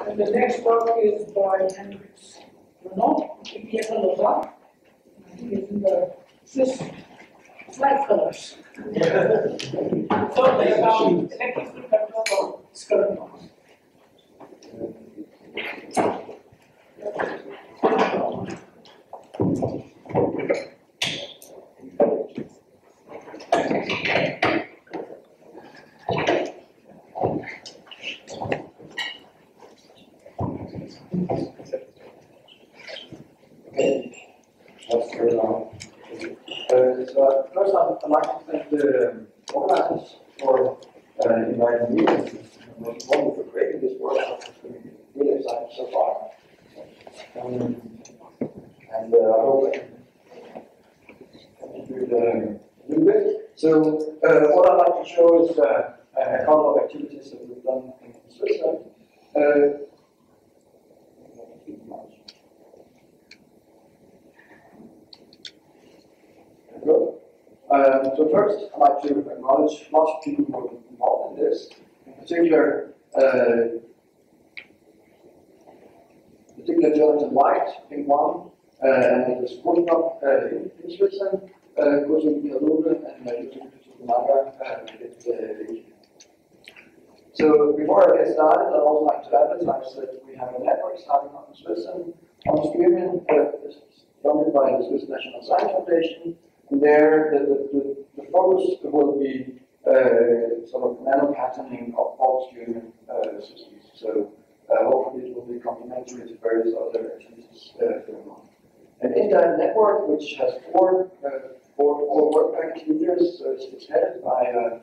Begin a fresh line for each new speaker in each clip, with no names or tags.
And the next work is by Henrik Ronnow. I think it's in the Swiss flag colors. So they found electrical control for Skyrmions.
So first I'd like to thank the organizers for inviting me and most wonderful for creating this workshop. It's been really exciting so far. And I hope I can contribute a little bit. So what I'd like to show is a couple of activities that we've done in Switzerland. So first, I'd like to acknowledge lots of people who were involved in this. In particular, Jonathan White, being one, and it was Ronnow in Switzerland, So before I get started, I'd also like to advertise that we have a network starting up in Switzerland on Skyrmions, funded by the Swiss National Science Foundation. And there, the focus will be sort of nano-patterning of all Skyrmion systems. So hopefully it will be complementary to various other activities going on. And in that network, which has four work package leaders, so it's headed by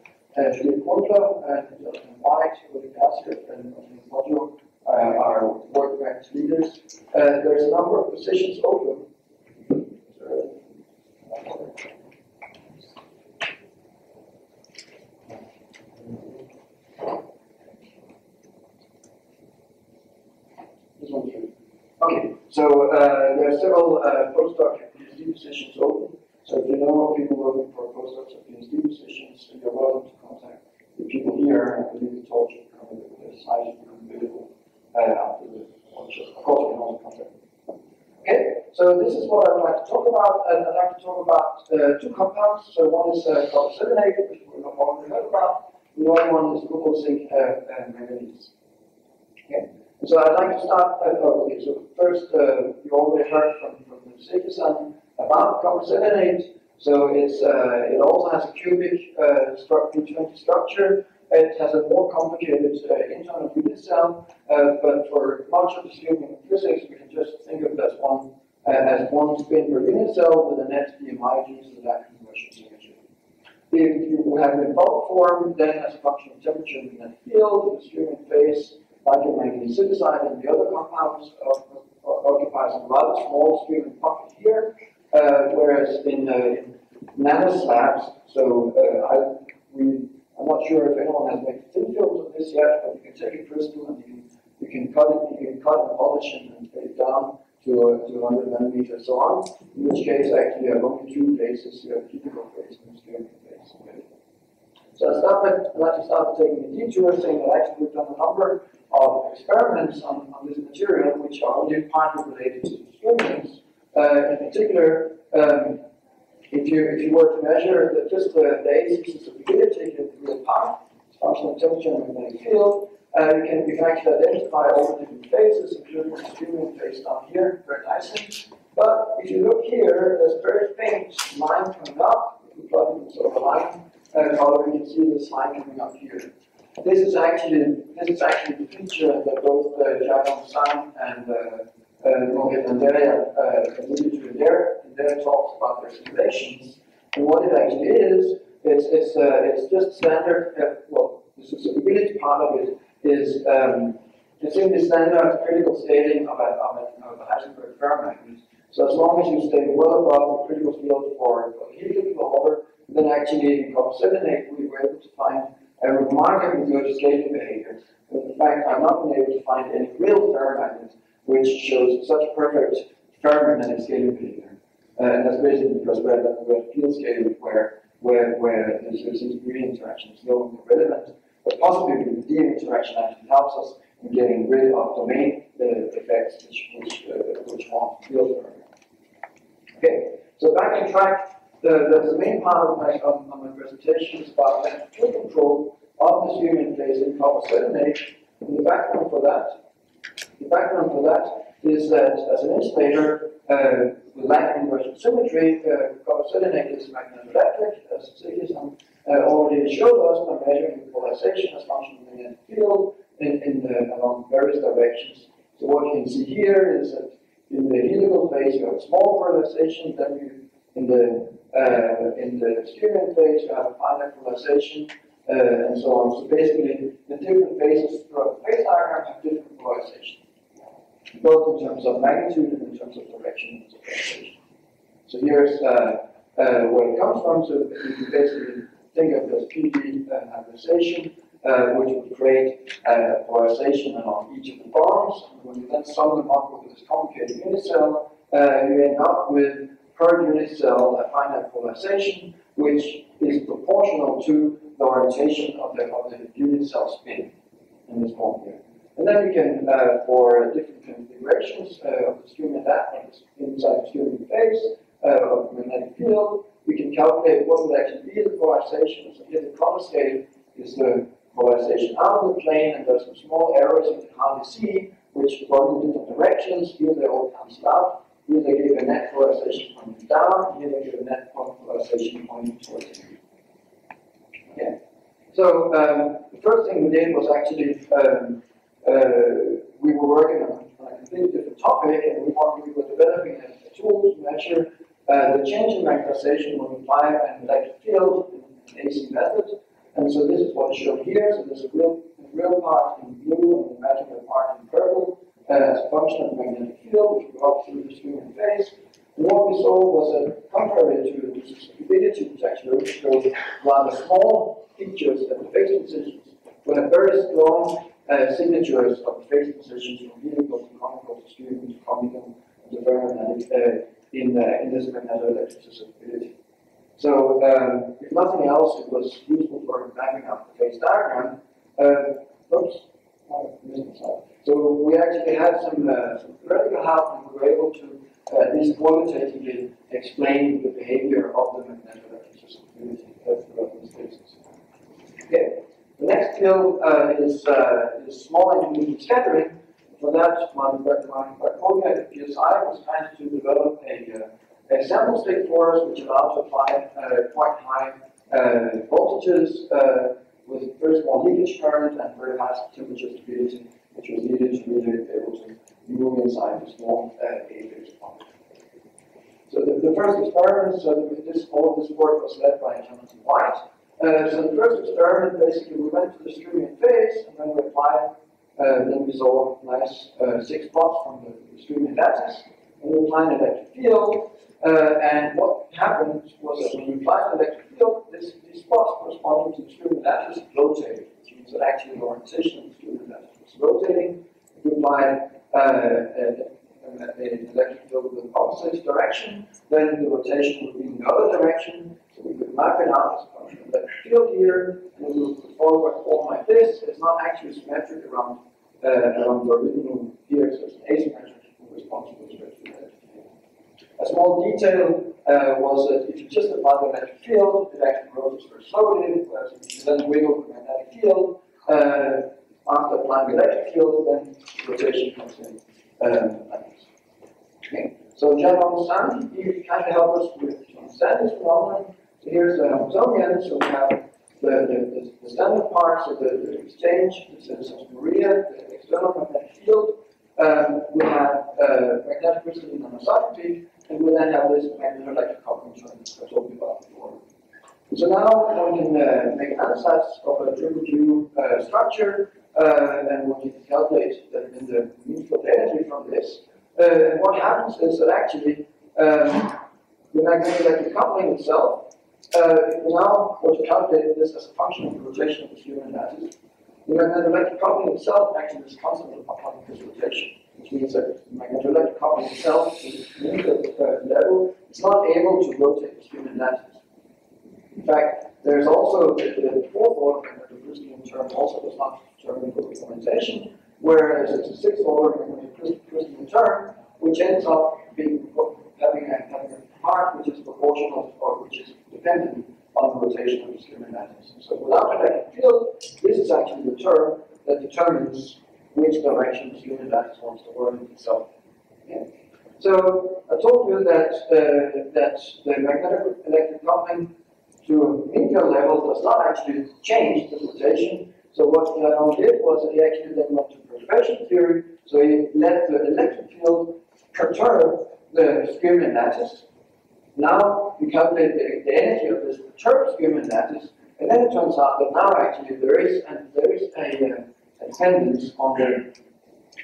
Julie Kundler and Jonathan White, Ulrich Kassier, and Ronnow are work package leaders. There's a number of positions open. Okay, so there are several postdoc and PhD positions open. So if you know people working for postdocs or PhD positions, you're welcome to contact the people here, and I believe the talk should come with the site should become available after the workshop. Of course, we can also contact them. Okay, so this is what I'd like to talk about. And I'd like to talk about two compounds. So one is copper-7, which we've already heard about. The other one is glucose zinc manganese. Okay. So I'd like to start. Okay, so first, you already heard from the Seiki-san about copper-7. So it also has a cubic P20 structure. It has a more complicated internal unit cell, but for much of the Skyrmion physics, we can just think of it as one spin per unit cell with a net BMI due to that conversion signature. If you have it in bulk form, then as a function of temperature in the net field, the Skyrmion phase, like in manganese silicides and the other compounds, occupies a rather small Skyrmion pocket here, whereas in nanoslabs, so I'm not sure if anyone has made thin films of this yet, but you can take a crystal and you can cut and polish and take it down to 100 nanometers, so on. In which case, actually, you have only two phases. You have a chemical phase and a Skyrmion phase. Okay. So I'd like to start taking a detour, saying that actually we've done a number of experiments on this material, which are only partly related to Skyrmions. In particular, if you were to measure just the axis of rigidity in real time, functional temperature and magnetic field, you can actually identify all the different phases, including the Skyrmion phase down here, very nicely. But if you look here, there's a very faint line coming up. If you plug in sort of a line color, you can see this line coming up here. This is actually the feature that both Jaron-san and Rohit and Daria alluded to in their talks about their simulations. And what it actually is, it's just standard. Well, the susceptibility part of it is it's in the standard critical scaling of a Heisenberg ferromagnet. So as long as you stay well above the critical field for the helical order, then actually in copper-7 we were able to find a remarkably good scaling behavior. In fact, I've not been able to find any real ferromagnet which shows such perfect ferromagnetic scaling behavior. And that's basically because we're at field scaling where this degree interaction is no longer relevant, but possibly the D interaction actually helps us and getting rid of domain effects which want field learning. Okay, so back in track, the main part of my presentation is about field control of the Skyrmion phase in copper selenate. And the background for that is that as an insulator with lack of inversion symmetry, copper selenate is magnetoelectric, as Sigurdsson already showed us by measuring the polarization as function of the magnetic field along various directions. So what you can see here is that in the helical phase you have a small polarization, then in the Skyrmion phase you have a finite polarization, and so on. So basically, the different phases throughout the phase diagram have different polarization, both in terms of magnitude and in terms of direction of the polarization. So here's where it comes from. So you can basically think of this PD hybridization, which would create polarization along each of the bonds. And when you then sum them up with this complicated unit cell, you end up with, per unit cell, a finite polarization, which is proportional to the orientation of the unit cell spin in this form here. And then you can, for different configurations of the Skyrmion inside the Skyrmion phase of the magnetic field, we can calculate what would actually be the polarization. So here the color scale is the polarization out of the plane, and there's some small arrows you can hardly see, which go in different directions. Here they all cancel out. Here they give a net polarization pointing down. Here they give a net polarization pointing towards you. Okay. So the first thing we did was actually we were working on a completely different topic, and we were developing a tool to measure the change in magnetization when we apply an electric field in an AC method. And so this is what is shown here. So there's a real part in blue and an imaginary part in purple as a function of the magnetic field, which we go up through the Skyrmion phase. And what we saw was that, contrary to the susceptibility, which actually shows rather small features at the phase positions, we have very strong signatures of the phase positions from helical to conical to Skyrmion to conical to ferromagnetic in this magnetoelectric susceptibility. So, if nothing else, it was useful for mapping out the phase diagram. So we actually had some theoretical help, and we were able to at least qualitatively explain the behavior of the magnetoelectric susceptibility throughout these phases. Okay. The next field is small intermediate scattering. For that, my coordinator at PSI was trying to develop a sample state for us, which allowed to apply quite high voltages with very small leakage current and very high temperature stability, which was needed to really be able to move inside the small phase pocket. So the first experiment, so all of this work was led by Jonathan White. So the first experiment, basically, we went to the Skyrmion phase, and then we applied, then we saw nice 6 spots from the Skyrmion lattice, and we applied an electric field. And what happened was that when we applied the electric field, these spots corresponding to the Skyrmion lattice rotated, which means that actually the orientation of the Skyrmion lattice was rotating. If we applied an electric field with the opposite direction, then the rotation would be in the other direction. So we could map it out as a function of the electric field here, and we would follow a form like this. It's not actually symmetric around the original here, so it's an asymmetric response to the electric field. A small detail was that if you just apply the electric field, it actually rotates very slowly, whereas if you then wiggle the magnetic field, after applying the electric field, then rotation comes in like this. Okay. So John understand, he kind of helped us with to understand this phenomenon. So here's the Hamiltonian, so we have the standard parts of the exchange, this is Maria, the external magnetic field. We have magnetic crystalline anisotropy, and we then have this magnetoelectric coupling term I told you about before. So now one can make an ansatz of a triple Q structure, and one can calculate the neutral energy from this. And what happens is that actually the magnetoelectric coupling itself, if we now were to calculate this as a function of the rotation of the Skyrmion lattice, the magnetoelectric coupling itself actually is constant upon this rotation, which means that the magnetoelectric coupling itself, at the level, is not able to rotate the Skyrmion lattice. In fact, there's also the fourth order magnetocrystalline term also does not determine the orientation, whereas it's a sixth order crystalline term, which ends up having a part which is proportional or which is dependent on the rotation of the Skyrmion lattice. So without electric field, this is actually the term that determines which direction the Skyrmion lattice wants to orient itself. Okay. So I told you that the magnetic electric coupling to a medial level does not actually change the rotation. So what Ronnow did was that he actually then went to perturbation theory. So he let the electric field perturb the Skyrmion lattice. Now you calculate the energy of this perturbed Skyrmion lattice, and then it turns out that now actually there is a dependence on the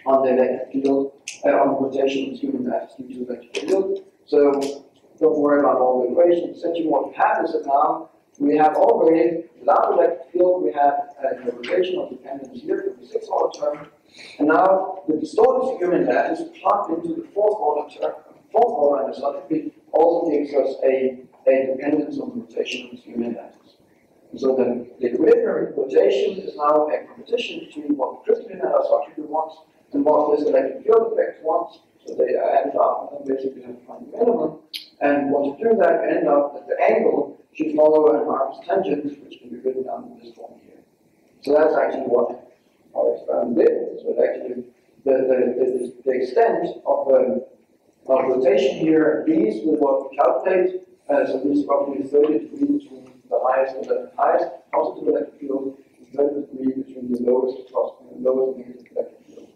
electric field, on the rotation of the Skyrmion lattice due to the electric field. So don't worry about all the equations. Essentially what we have is that now we have already, without the electric field, we have a rotational dependence here for the sixth order term. And now the distorted Skyrmion lattice plugged into the fourth order term, anisotropy also gives us a dependence on the rotation of the Skyrmion lattice. And so the equilibrium rotation is now a competition between what the crystalline anisotropy wants and what this electric field effect wants. So they are added up and then basically have to find the minimum. And once you do that, you end up that the angle should follow an arc's tangent, which can be written down in this form here. So that's actually what our experiment did. So actually the extent of rotation here agrees with what we calculate. So this is roughly 30 degrees between the highest and the highest positive electric field, and 30 degrees between the lowest and the lowest negative electric field.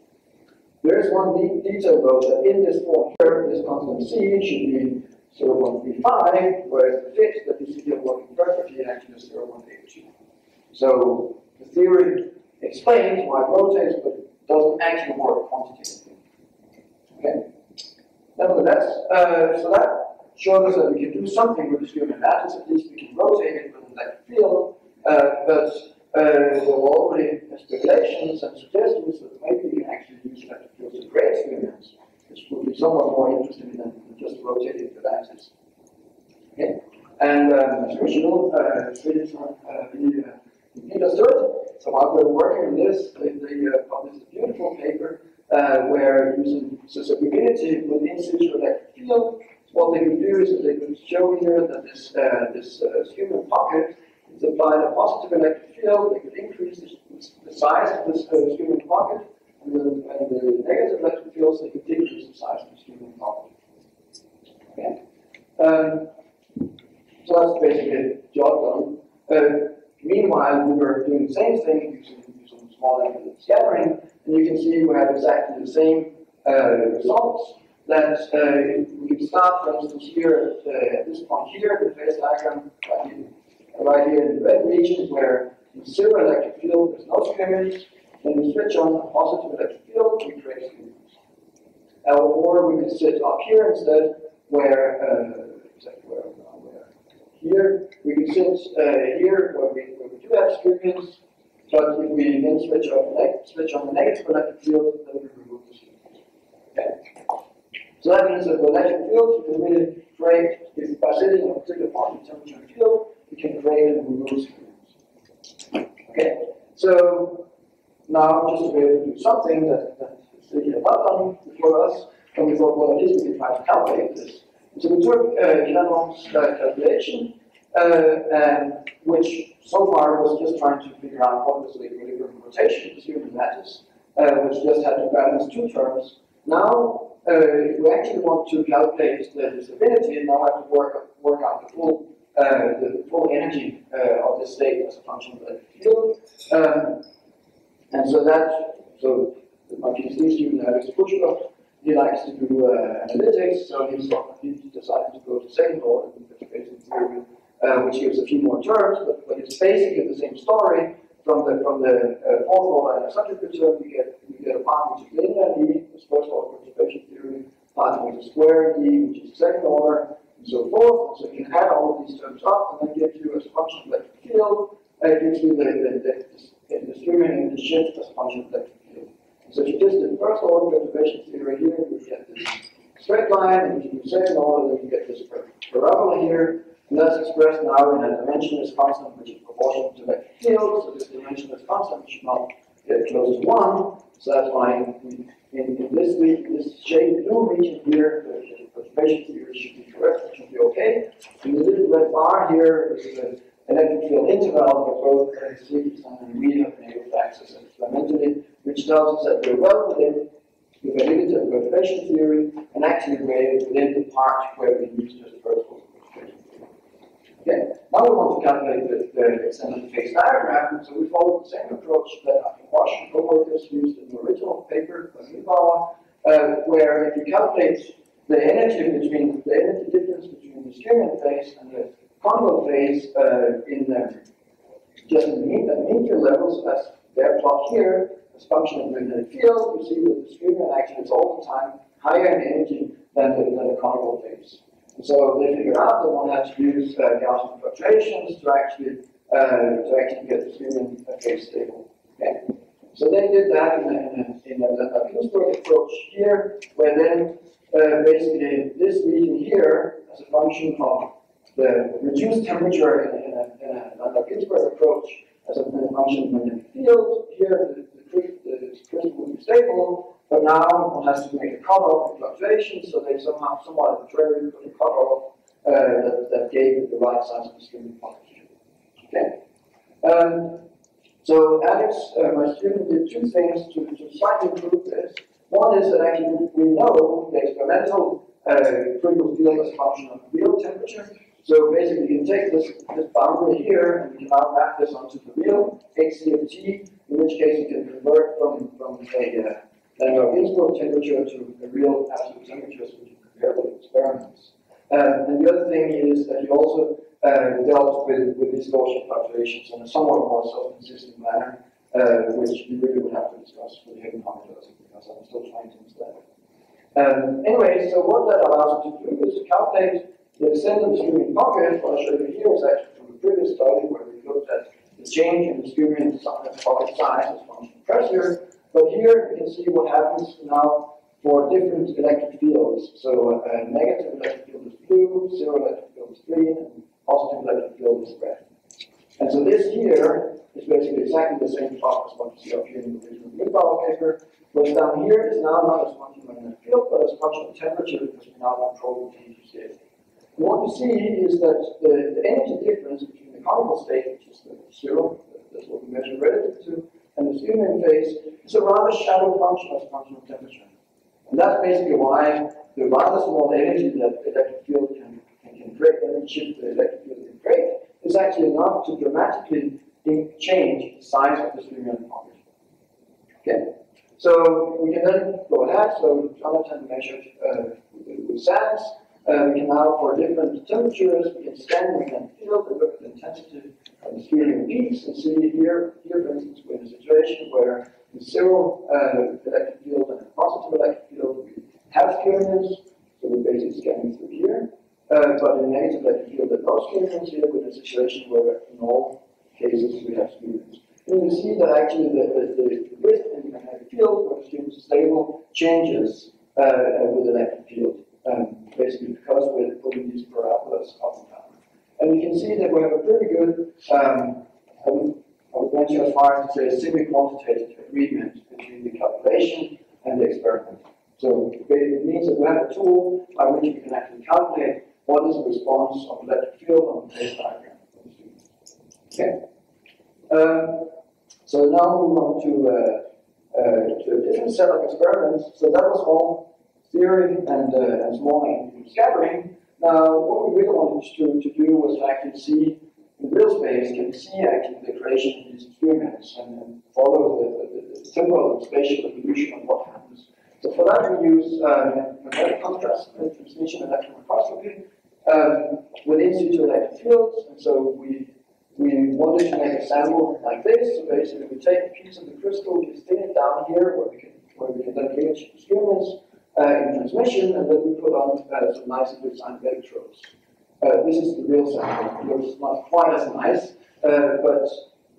There is one detail though, that in this form here, this constant C should be 0.35, whereas the fixed that you see here working perfectly actually is 0.82. So the theory explains why it rotates, but it doesn't actually work quantitatively. Okay. Nevertheless, so that showed us that we can do something with the Skyrmion lattice. At least we can rotate it with an electric field. But there were already speculations and suggestions that maybe we can actually use electric fields to create Skyrmions, which would be somewhat more interesting than just rotating the lattice. Okay, and as usual, Swedish understood. So while we were working on this, they published a beautiful paper where using susceptibility within situ electric field, what they could do is that they could show here that this Skyrmion pocket is applied a positive electric field. They could increase the size of this Skyrmion pocket, and the negative electric fields they could decrease the size of the Skyrmion pocket. Okay. So that's basically the job done. Meanwhile, we were doing the same thing using small angular scattering, and you can see we have exactly the same results. That we can start, for instance, here at this point here, the phase diagram right here in the red region, where in zero electric field there's no Skyrmions. When we switch on a positive electric field, we create Skyrmions. Or we can sit up here instead, where here we can sit here where we do have Skyrmions, but if we then switch on the negative electric field, then we remove the Skyrmions. Okay. So that means that the electric field you can really create, if by sitting on a particular point in temperature and field, you can create and remove Skyrmions. Okay. So now just to be able to do something that Sticky had not done before us, and we thought, well, at least we can try to calculate this. So we took Ronnows calculation, which so far was just trying to figure out what was the equilibrium rotation of the Skyrmion lattice, which just had to balance two terms. Now, if we actually want to calculate the stability, now I have to work out the full energy of this state as a function of the electric field. And so my PhD student, Henrik, he likes to do analytics, so he decided to go to second order interpretation theory, which gives a few more terms, but it's basically the same story. From the fourth order anisotropy term, we get a part which is linear E, which is first order interpretation theory, part which is square E, which is second order, and so forth. So you can add all of these terms up, and then give you as a function of electric field, it gives you the Skyrmion energy shift as a function of electric field. So if you just do first order perturbation theory here, you get this straight line, and if you do second order, then you get this parabola here, and that's expressed now in a dimensionless constant which is proportional to electric field. So this dimensionless constant should not get close to 1, So that's why in this shaded blue region here, the perturbation theory should be correct, it should be okay. In the little red bar here is the electric field interval for both cities, and we have been able to access it experimentally, which tells us that we're well within the validity of perturbation theory, and actually we're within the part where we use just the first one. Okay, now we want to calculate the extended phase diagram, so we follow the same approach that Wash and co-workers used in the original paper by Neubauer, where if you calculate the energy difference between the Skyrmion phase and the convo phase just in the mean field levels, as their plot here, as function of the magnetic field, you see that the Skyrmion actually is all the time higher in energy than the convo phase. And so they figured out that one had to use Gaussian fluctuations to actually get the Skyrmion phase stable. Okay. So they did that in a LANL-SkyrmionWorkshop approach here, where then basically this region here, as a function of the reduced temperature in a LANL-SkyrmionWorkshop approach, as a function of magnetic field, here the crystal will be stable, but now one has to make a cutoff of fluctuations, so they somehow somewhat arbitrarily put a cutoff that gave it the right size of the Skyrmion pocket. Okay. So Alex, my student, did two things to slightly improve this. One is that actually we know the experimental critical field as a function of real temperature. So basically you can take this boundary here and we can now map this onto the real HCFT, in which case you can convert from a LANL-SkyrmionWorkshop temperature to a real absolute temperature so we can compare with experiments. And the other thing is that you also dealt with these Gaussian fluctuations in a somewhat more self-consistent manner, which we really would have to discuss with the hidden harmonics because I'm still trying to understand it. Anyway, so what that allows you to do is to calculate the extent of the Skyrmion pocket. What I'll show you here is actually from a previous study where we looked at the change in the Skyrmion pocket size as a function of pressure. But here you can see what happens now for different electric fields. So negative electric field is blue, zero electric field is green, and positive electric field is red. And so this here is basically exactly the same plot as what you see up here in the original Neubauer paper. What's down here is now not as much of a magnetic field, but as much of temperature because we now control the temperature state. And what you see is that the energy difference between the conical state, which is the zero, that's what we measure relative to, and the Skyrmion phase is a rather shallow function as a function of temperature. And that's basically why the rather small energy that the electric field can create, and then shift the electric field can create, is actually enough to dramatically change the size of the Skyrmion pocket. Okay, so we can then go ahead. So Jonathan measured with sands. We can now, for different temperatures, we can scan the magnetic field and look at the intensity of the Skyrmion peaks and see here, for instance, we're in a situation where the zero electric field and a positive electric field, we have Skyrmions, so we're basically scanning through here. But in negative electric field, there are no Skyrmions here, we're in a situation where in all cases we have Skyrmions. And you see that actually the width in the magnetic field, where the Skyrmion is stable, changes with the electric field. Basically because we're putting these parabolas up and down. And we can see that we have a pretty good, I would venture as far as to say, semi-quantitative agreement between the calculation and the experiment. So it means that we have a tool by which we can actually calculate what is the response of electric field on the phase diagram of the student. Okay. So now we move on to a different set of experiments. So that was all theory and small magnitude scattering. Now, what we really wanted to do was to actually see in real space, can see actually the creation of these experiments and follow the temporal and spatial evolution of what happens. So for that, we use magnetic contrast transmission electron microscopy with in situ electric fields. And so we wanted to make a sample like this. So basically, we take a piece of the crystal, we spin it down here, where we can then image the experiments in transmission, and then we put on some nicely designed electrodes. This is the real sample. It looks not quite as nice, but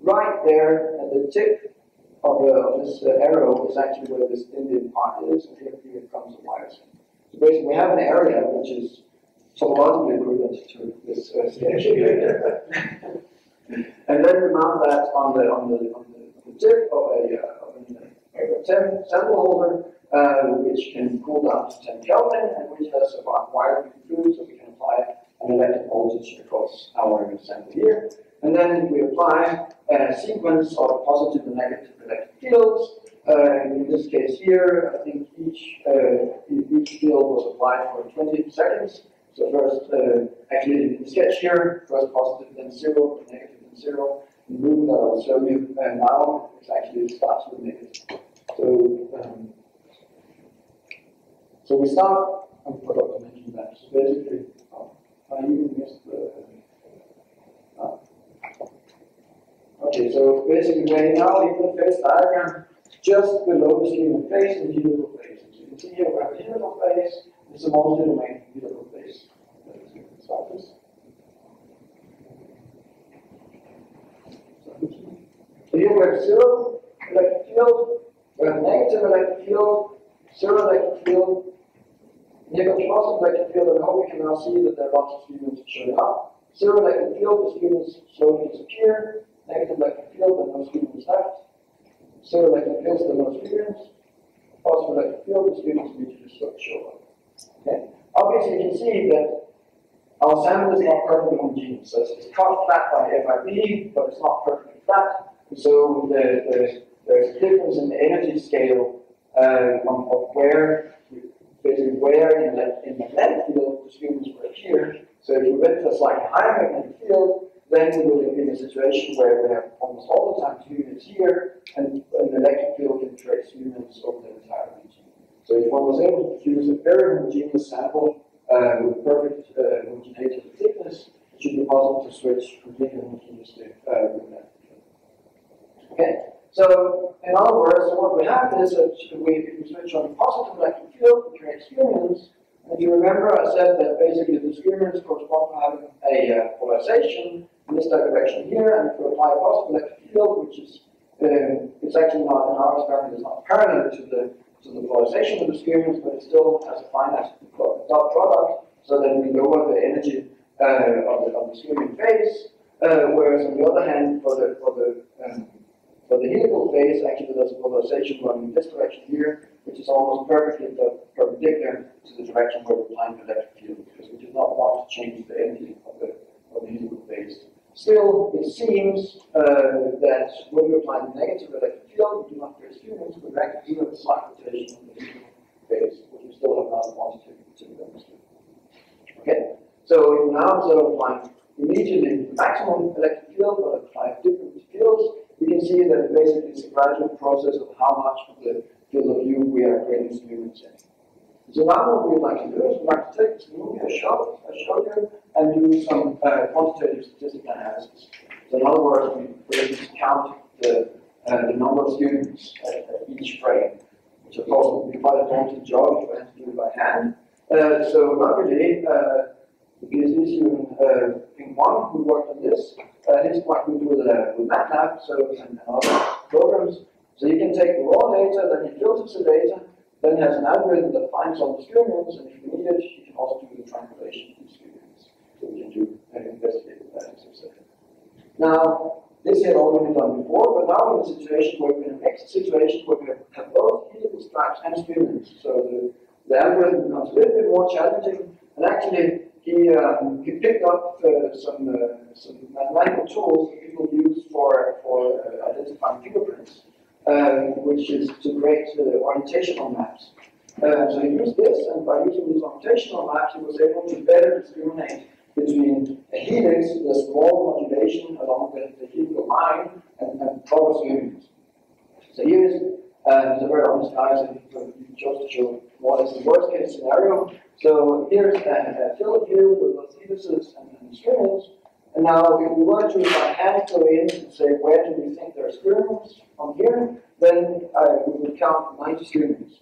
right there at the tip of this arrow is actually where this Indian part is, and here comes the wires. So basically, we have an area which is topologically equivalent to this and then we mount that on the tip of sample holder, which can cool down to 10 Kelvin and which has a wire fluid, so we can apply an electric voltage across our sample here. And then we apply a sequence of positive and negative electric fields. In this case here, I think each field was applied for 20 seconds. So first, actually in the sketch here, first positive, then 0, negative, then 0. The move that I'll show you now is actually starts with negative. So we start. I forgot to mention that. So basically, I even missed the. Okay, so basically, we're now in the phase diagram just below the Skyrmion phase and helical phase. So you can see here we have the helical phase. It's a multi-domain helical phase. Start this. So here we have 0 electric field, we have negative electric field, 0 electric field, negative plus electric field, and I hope we can now see that there are lots of Skyrmions showing up. 0 electric field, the Skyrmions slowly disappear. Negative electric field, there are no Skyrmions left. 0 electric field, there are no Skyrmions. Positive electric field, the Skyrmions immediately show up. Okay. Obviously, you can see that our sample is not perfectly homogeneous. So it's cut flat by FIB, but it's not perfectly flat. So there's a difference in the energy scale of where, basically where in the magnetic field the Skyrmions will appear. So if we went to a slightly higher magnetic field, then we will be in a situation where we have almost all the time Skyrmions here, and an electric field can trace Skyrmions over the entire region. So if one was able to produce a very homogeneous sample with perfect homogeneity of thickness, it should be possible to switch completely homogeneously with that. Okay, so in other words, what we have is that if we switch on a positive electric field, we create Skyrmions. And if you remember, I said that basically the Skyrmions correspond to having a polarization in this direction here, and if we apply a positive electric field, which is it's actually not in our experiment, it's not parallel to the polarization of the Skyrmions, but it still has a finite dot product, so that we lower the energy of the Skyrmion phase. Whereas on the other hand, for the helical phase, actually there's a polarization running in this direction here, which is almost perfectly perpendicular to the direction where we're applying the electric field, because we do not want to change the energy of the helical phase. Still, it seems that when we apply the negative electric field, we do not create Skyrmions, we actually do have a slight rotation of the helical phase, which we still have not wanted to demonstrate. Okay, so now instead of applying immediately the maximum electric field, but apply different fields, we can see that basically it's a gradual process of how much of the field of view we are creating Skyrmions in. So now what we'd like to do is we'd like to take this movie I showed you and do some quantitative statistical analysis. So in other words, we for instance count the number of Skyrmions at each frame, which of course would be quite a daunting job if I had to do it by hand. So luckily, the PhD student in one who worked on this, he's quite good with MATLAB, and other programs. So you can take the raw data, then he filters the data, then he has an algorithm that finds all the Skyrmions, and if you need it, you can also do the triangulation of the Skyrmions. So we can do investigative analysis, etc. Now, this he had already done before, but now we're in a situation where we're in a mixed situation where we have both helical stripes and Skyrmions. So the algorithm becomes a little bit more challenging, and actually he picked up some mathematical tools that people use for identifying fingerprints, which is to create orientational maps. So he used this, and by using these orientational maps, he was able to better discriminate between a helix with a small modulation along the helical line and proper Skyrmions. So here's a very honest guy, so he chose to show what is the worst case scenario. So here's a field of view with both helices and Skyrmions. And now, if we were to by hand go in and say, where do we think there are Skyrmions on here, then we would count 90 Skyrmions.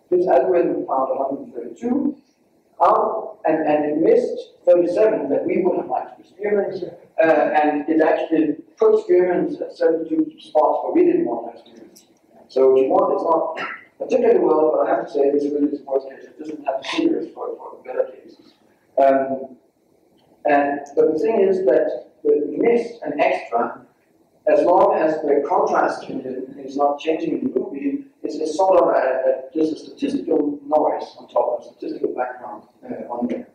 This algorithm found 132, and it missed 37 that we would have liked to be Skyrmions, and it actually put Skyrmions at 72 spots where we didn't want to have Skyrmions. So if you want, it's not particularly well, but I have to say this really is the worst case. It doesn't have figures for the better cases. But the thing is that with missed and extra, as long as the contrast is not changing in the movie, it's sort of just a statistical noise on top of a statistical background on there.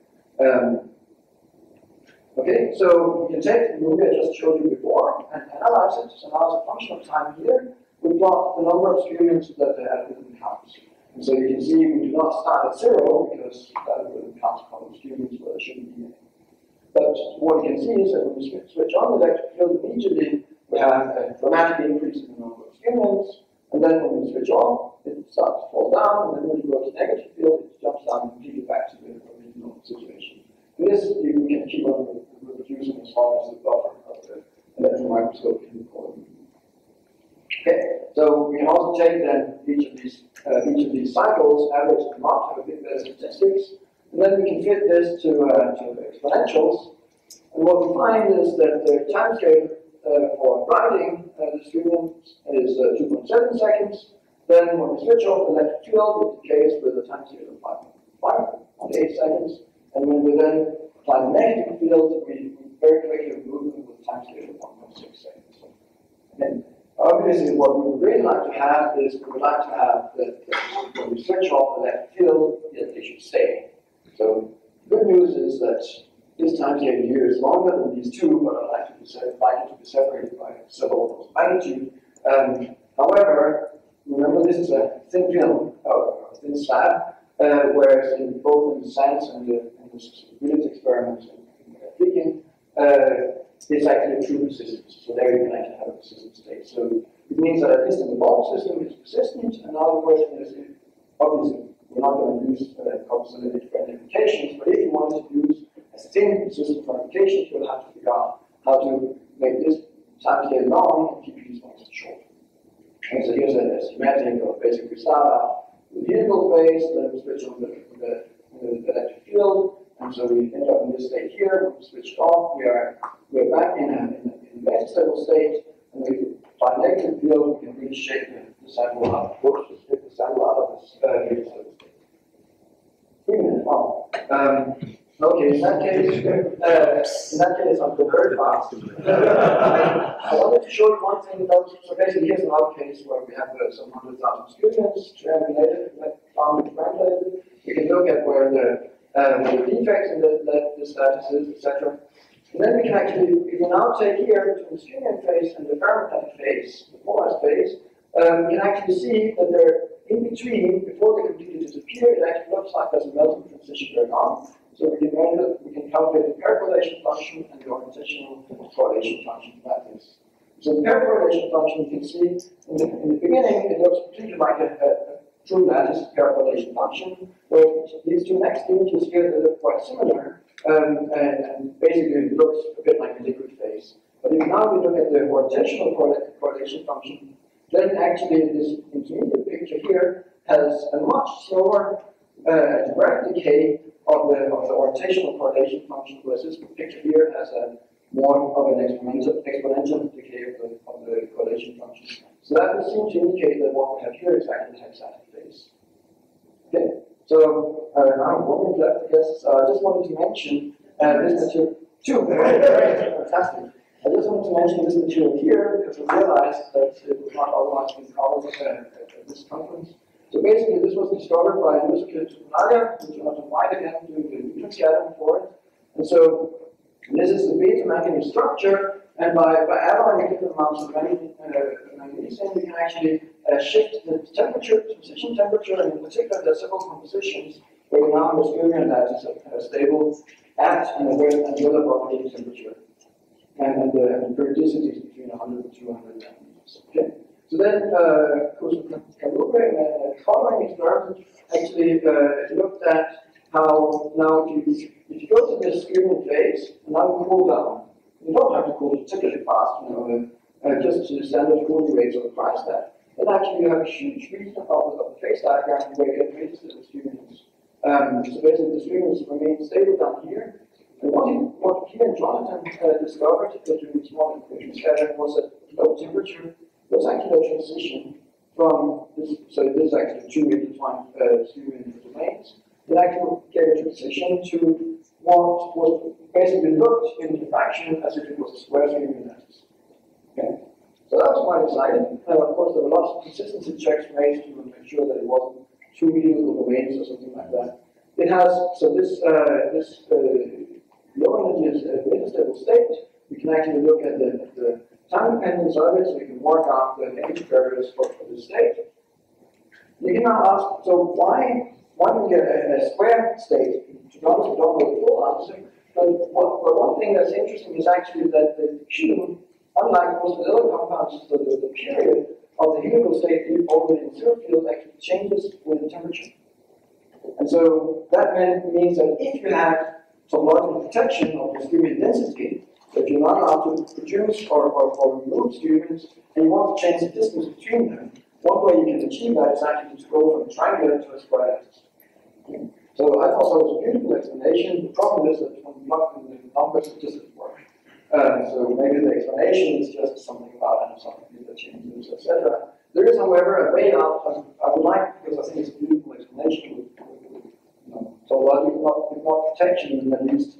Okay, so you can take the movie I just showed you before and analyze it. So now as a function of time here, we plot the number of Skyrmions that the algorithm counts. And so you can see we do not start at 0 because the algorithm counts a couple of Skyrmions where there shouldn't be any. But what you can see is that when we switch on the electric field immediately, we have a dramatic increase in the number of Skyrmions. And then when we switch off, it starts to fall down, and then when you go to negative field, it jumps down completely back to the original situation. And this we can keep on reducing as long as the buffer of the electron microscope can record. Okay, so we can also take then each of these cycles, average them up, have a bit better statistics, and then we can fit this to exponentials. And what we find is that the timescale for writing the Skyrmions is 2.7 seconds. Then when we switch off the electric field, it decays with a timescale of 5.8 seconds. And when we then apply the negative field, we very quickly move with a timescale of 1.6 seconds. And obviously, what we would really like to have is we would like to have that when we switch off the electric field, they should stay. So the good news is that this timescale here is longer than these two, but are likely to be separated by several orders of magnitude. However, remember this is a thin film, or thin slab, whereas in both in the science and the susceptibility experiments in leaking, it's actually a true persistence. So there you can actually have a persistent state. So it means that at least in the bulk system it's persistent. And now the question is, obviously, we're not going to use compensated for applications, but if you wanted to use a thin persistent for applications, you'll have to figure out how to make this timescale long and keep these ones short. And so here's a schematic of basically we start out with the helical phase, then we switch on the electric field, and so we end up in this state here. When we switched off, we're back in a metastable state, and we apply negative field, we can really shake the sample out, take the sample out of this metastable state. 3 minutes, wow. Okay, in that case, I'm going very fast. I wanted to show you one thing about, so basically here's another case where we have some 100,000 Skyrmions found and translated. We can look at where the defects in the status is, etc. And then we can actually, we can now take here between the Skyrmion phase and the ferromatic phase, the polarized phase, we can actually see that they're in between, before they completely disappear, it actually looks like there's a melting transition going on. So we can calculate the pair correlation function and the orientational correlation function for that is. So the pair correlation function, you can see in the beginning, it looks completely like a true lattice pair correlation function, where these two next images here, they look quite similar, and basically it looks a bit like a liquid phase. But if now we look at the orientational correlation function, then actually this intermediate picture here has a much slower direct decay of the orientational correlation function, whereas this picture here has a more of an exponential decay of the correlation function. So that would seem to indicate that what we have here is actually the hexatic phase. Okay, so now 1 minute left, I guess. I just wanted to mention this material. Fantastic. I just wanted to mention this material here because I realized that it was not otherwise been covered at this conference. So basically, this was discovered by Ronnow, which was applied again doing the neutron scattering for it. And so this is the beta manganese structure, and by adding different amounts of magnesium, we can actually shift the temperature, transition temperature, and in particular, there are several compositions where we now have a Skyrmion that is stable at and well above room temperature. And the periodicity is between 100 and 200 nanometers. Okay. So then, Karuga in a following experiment actually looked at how now if you go to this Skyrmion phase and now you cool down, you don't have to cool particularly fast, just to standard cooling rates or the price tag. Then actually you have a huge region of the phase diagram where you get rates to the Skyrmions. So basically the Skyrmions remain stable down here. And what he and Jonathan discovered during this model equation scattering was that low temperature was actually a transition from this, so this is actually two intertwined Skyrmion domains. It actually gave a transition to what was basically looked in diffraction as if it was a square Skyrmion lattice. Okay. So that was quite exciting. Of course, there were lots of consistency checks made to make sure that it wasn't two mutable domains or something like that. It has, so this low energy is a metastable state. We can actually look at the time dependence of it, so we can work out the energy barriers for this state. You can now ask, so why do we get a square state? To be honest, we don't know the full answer. But one thing that's interesting is actually that the Q, unlike most of the other compounds, the period of the helical state over the zero field actually changes with the temperature. And so that means that if you had topological protection of the skyrmion density, if you're not allowed to produce or remove skyrmions, and you want to change the distance between them, one way you can achieve that is actually to go from a triangular to a square axis. So I thought that was a beautiful explanation. The problem is that when you plug in the numbers, it just doesn't work. So maybe the explanation is just something about anisotropy that changes, etc. There is, however, a way out. I would like, because I think it's a beautiful explanation, topological, if not protection, then at least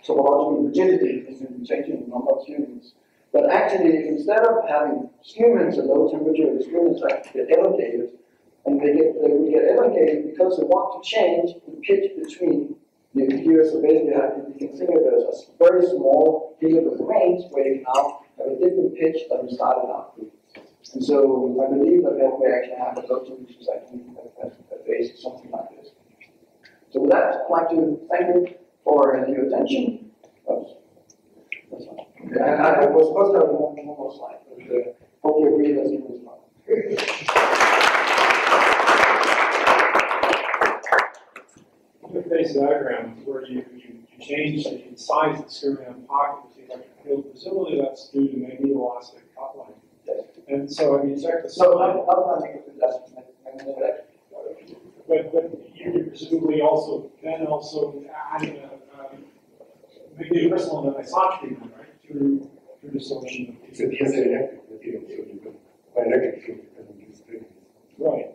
topological rigidity is in changing the number of skyrmions. But actually, instead of having skyrmions at low temperature, the skyrmions actually get elongated. And they get elongated because they want to change the pitch between the here. So basically, you can think of it as a very small helical domains where you can now have a different pitch than you started out with. And so I believe that we actually have a lot of solutions actually that face something like this. So with that, I'd like to thank you for your attention. That's fine. Okay, I was supposed to have one more slide, but hope you agree that's it was fine.
The phase diagram where you change the size of the skyrmion pocket with the electric field, presumably that's due to maybe elastic coupling.
Yes.
And so, I mean, check the
So, not think of that.
But you presumably also then also add maybe a crystal anisotropy, right? Through the solution.
It's a piezoelectric field, so you can, by electric field, you can use strings.
Right.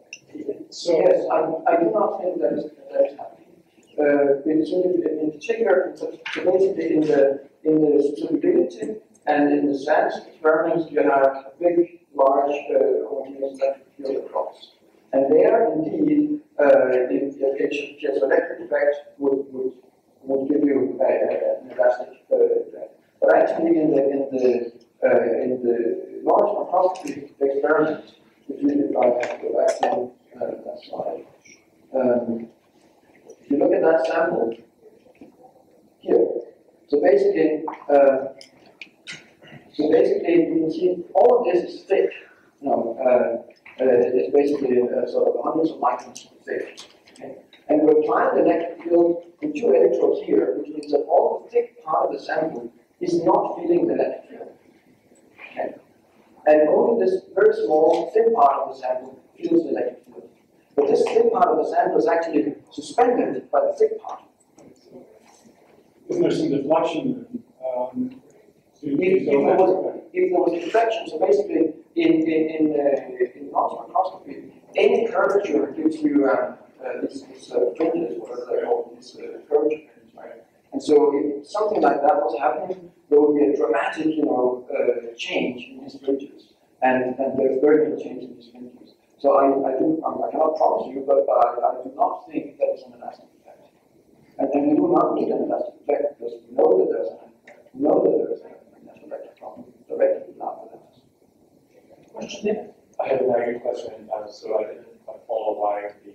So
Yes, I do not think that is happening. In particular, so basically in the substitutability and in the SANS experiments, you have a big, large homogeneous electric field across. And there, indeed, the piezoelectric effect would give you an elastic effect. But actually, in the large microscopy experiment, if I have to go back to that slide. If you look at that sample here, so basically you can see all of this is thick. It's basically sort of hundreds of microns thick. Okay? And we're applying the electric field in two electrodes here, which means that all the thick part of the sample is not feeling the electric field. Okay? And only this very small, thin part of the sample feels the electric field. But this thin part of the sample is actually suspended by the thick part.
isn't there some deflection?
If there was a deflection, so basically in microscopy, any curvature gives you these fringes, whatever they're called, these curvature fringes, right? And so if something like that was happening, there would be a dramatic, change in these fringes, and there's very little change in these fringes. So I cannot promise you, but I do not think that is an elastic effect, and we do not need an elastic effect because we know that there's an natural electric problem directly without the lens.
Question there?
I have a very good question. So I didn't follow why the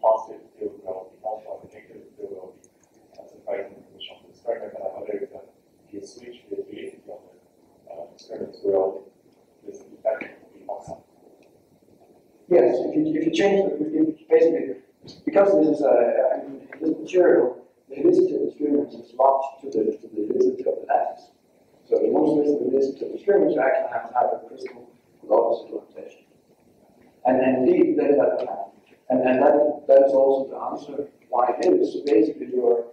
positive field will be also the negative field will be surprising condition of the experiment, and I wonder if the switch with the rigidity of the experiments will this effect will be awesome.
Yes, if you change basically because this is this material, the helicity of the experiments is locked to the helicity of the lattice. So the most helicity of the experiments, you actually have to have a crystal with opposite orientation. And indeed, then that will happen. And that is also the answer why it is. So basically, your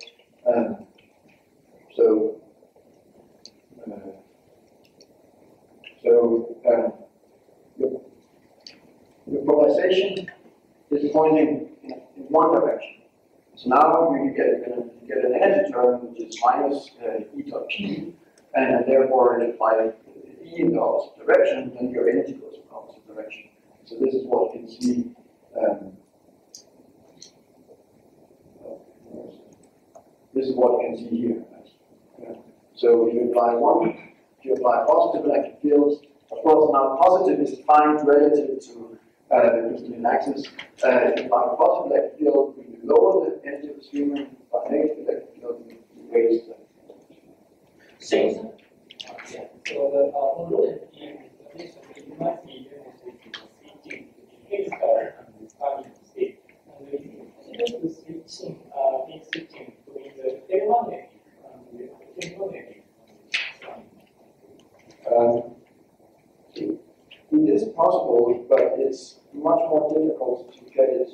your polarization is pointing in one direction. So now you get an energy term which is minus E dot P, and therefore it be in the opposite direction, then your energy goes in the opposite direction. So this is what you can see. This is what you can see here. So if you apply positive electric fields, of course now positive is defined relative to the crystalline axis. If you apply a positive electric field, we lower the energy of the streamer. By negative electric field, we raise the
So the although in the relation you might see switching between star and the starting state, and we consider the switching between the L1 negative and the L2 negative.
It is possible, but it's much more difficult to get it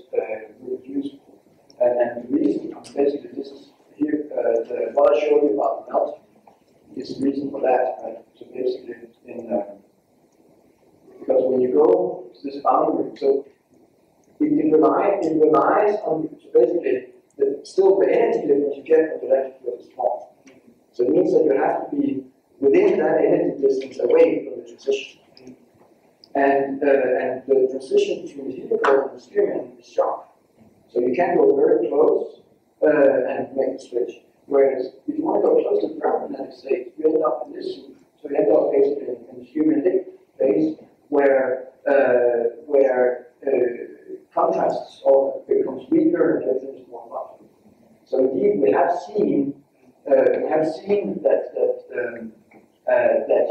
reproducible. And the reason, basically, this is here, what I showed you about the melt is the reason for that. Right? So basically, because when you go to this boundary, so it relies on, so basically, still the energy difference you get from the electric field is small. So it means that you have to be within that energy distance away from the transition. And the transition between the helical and the skyrmion is sharp. So you can go very close and make the switch. Whereas if you want to go close to the ferromagnetic state, you end up in this loop. So you end up basically in the skyrmionic phase where contrasts or becomes weaker and everything is more fluffy. So indeed we have seen that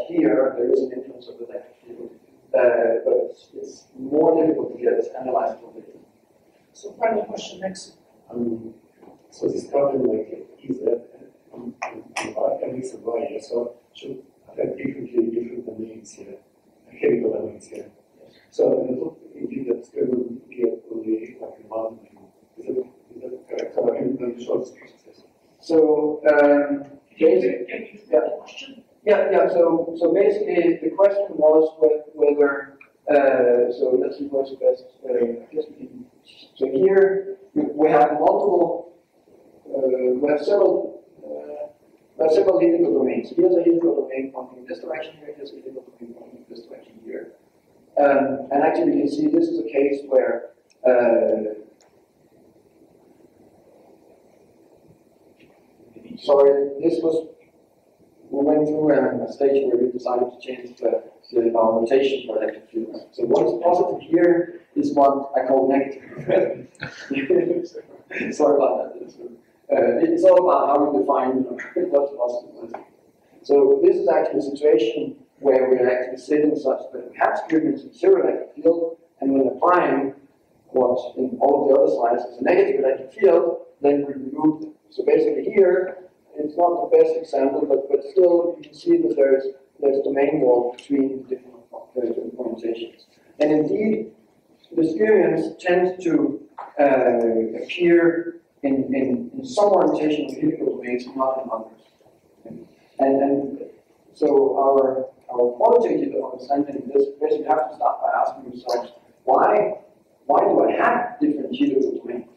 here there is an influence of the electric field. But it's more difficult to get it analyzed for data.
So final question next.
So this problem like is a mix of wires, so should have different domains here, chemical domains here. So I thought indeed that Skyrmion get only like one domain. Is that correct? So I can show this process.
So
Can you repeat the question?
Yeah. So basically, the question was whether. So let's see what's best. I guess we can. So here we have multiple. We have several helical domains. Here's a helical domain pointing in this direction here. Here's a helical domain pointing in this direction here. And actually, you can see this is a case where. Sorry, this was. We went through a stage where we decided to change the rotation for electric fields. So what is positive here is what I call negative. Sorry about that. It's all about how we define what's positive. So this is actually a situation where we're actually sitting such that we have Skyrmions with zero electric field, and when applying what in all of the other slides is a negative electric field, then we remove them. So basically here, it's not the best example, but still you can see that there's domain wall between different orientations. And indeed, the Skyrmions tend to appear in some orientation of helical domains, not in others. And so our qualitative understanding of this, basically have to start by asking yourselves, why do I have different helical domains?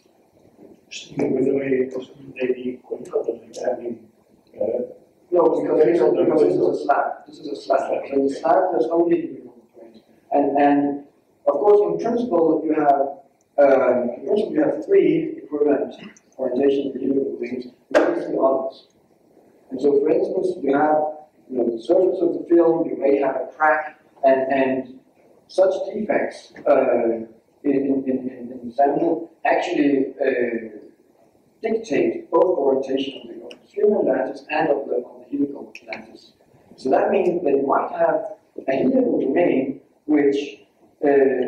No, because this is a slab. This is a slab. So in the slab, there's only helical domains. And of course, in principle, you have three equivalent orientations of helical domains. What is the others? And so, for instance, you have the surface of the film. You may have a crack, and such defects in the sample actually dictate both orientation of the Skyrmion lattice and of the helical lattice. So that means that you might have a helical domain which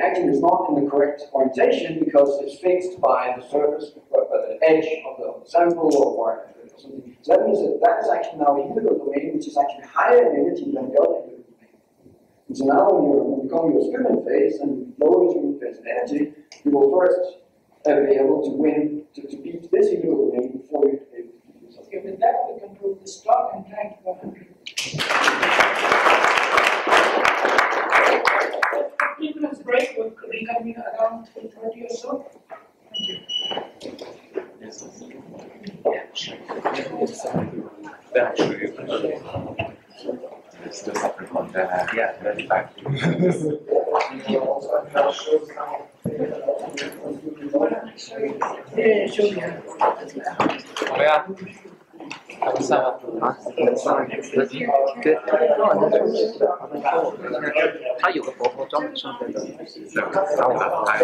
actually is not in the correct orientation because it's fixed by the surface, by the edge of the sample or something. So that means that is actually now a helical domain which is actually higher in energy than the other helical domain. And so now when you come to your Skyrmion phase and lower your Skyrmion phase in energy, you will first be able to win, to beat this helical domain before you be able to beat this.
Okay, with that we conclude this talk and thank you, Henrik. 15 minutes break, we'll reconvene around 2:30 or so. Thank you.
Actually, it's the separate one.
yeah, that's back.
他有个佛头专门上这个，
然后
要把反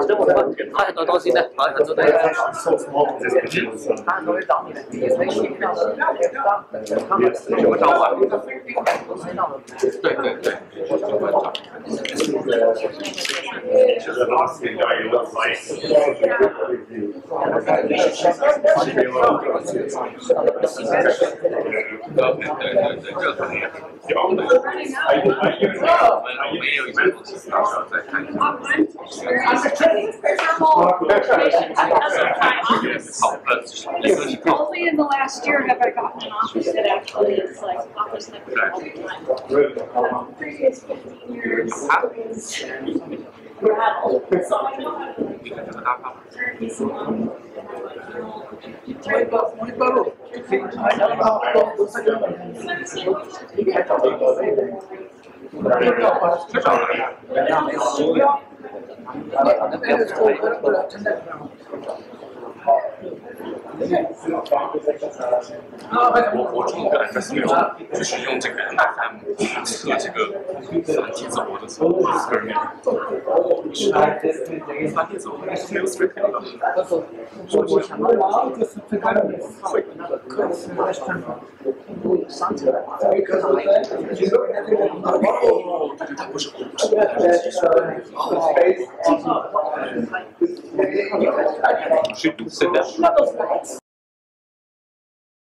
正我们他很多东西呢，好像很多东西，他很多会找你的，也可以去到他们什么找我？对对对，Only
in the last year have I gotten an office that actually is like office like all the time. Previous 15 years was rattled, so I know how to turn these on.
我中午本来就是没有，就是用这个 FM 测这个繁体字活的时候 ，Skyrmions 繁体字活没有 Skyrmions 的。
我想到就是最开始会那个课是如果有3层的话，在课上来
它不是是读是的。